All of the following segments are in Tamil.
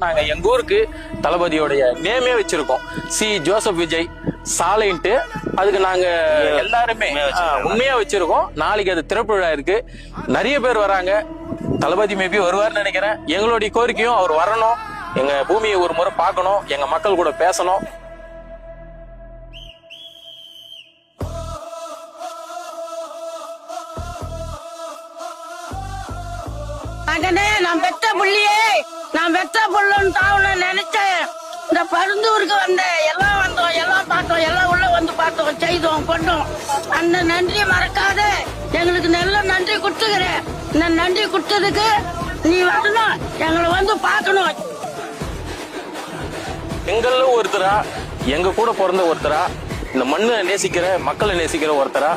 நாங்க எங்க ஊருக்கு தளபதியோடைய நேமே வச்சிருக்கோம், சி ஜோசப் விஜய் சாலைன்ட்டு. அதுக்கு நாங்க எல்லாருமே உண்மையா வச்சிருக்கோம். நாளைக்கு அது திறப்பு விழா இருக்கு, நிறைய பேர் வராங்க. தளபதி மேபி வருவார்னு நினைக்கிறேன். எங்களுடைய கோரிக்கையும் அவர் வரணும், எங்க பூமியை ஒரு முறை பார்க்கணும், எங்க மக்கள் கூட பேசணும். நான் பெற்ற புள்ளியே, நான் பெற்ற புள்ளன்னு தான் நினைச்சேன். இந்த பருந்தூருக்கு வந்தேன், எல்லாம் வந்தோம், எல்லாம் பார்த்தோம், எல்லாம் உள்ள வந்து பார்த்தோம், செய்தோம், கொண்டோம். அந்த நன்றி மறக்காத, எங்களுக்கு நல்ல நன்றி கொடுத்துக்கிறேன். இந்த நன்றி கொடுத்ததுக்கு நீ வரணும், எங்களை வந்து பார்க்கணும். எங்கள ஒருத்தரா, எங்க கூட பிறந்த ஒருத்தரா, இந்த மண்ணை நேசிக்கிற மக்களை நேசிக்கிற ஒருத்தரா,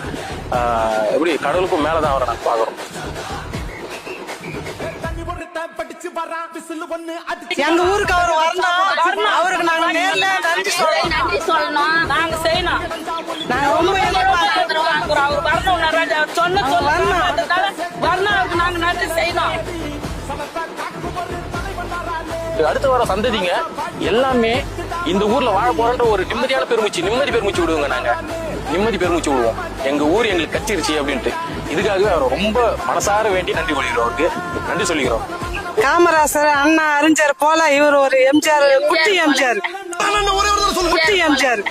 எப்படி கடவுளுக்கும் மேலதான் அவரை நாங்க பாக்குறோம். எங்க ஊருக்கு அவர் வரணும், அவருக்கு நாங்க நேர்ல நன்றி சொல்லணும், நாங்க செய்யணும். நாங்க ரொம்ப அவர் வரணும், சொன்ன வரணும், அவருக்கு நாங்க நன்றி செய்யணும். அடுத்த வர சந்ததிங்க எல்லாமே இந்த ஊர்ல வாழ போறன்ற ஒரு நிம்மதி பெருமூச்சு விடுவோங்க. நாங்க நிம்மதி பெருமூச்சு விடுவோம், எங்க ஊர் எங்களுக்கு கச்சிருச்சு அப்படின்ட்டு. இதுக்காகவே அவர் ரொம்ப மனசார வேண்டி நன்றி சொல்லிக்கிறோம், அவருக்கு நன்றி சொல்லிக்கிறோம். காமராசர் அண்ணா அறிஞர் போல இவர் ஒரு எம்ஜிஆர், குட்டி எம்ஜிஆர், குட்டி எம்ஜிஆர்.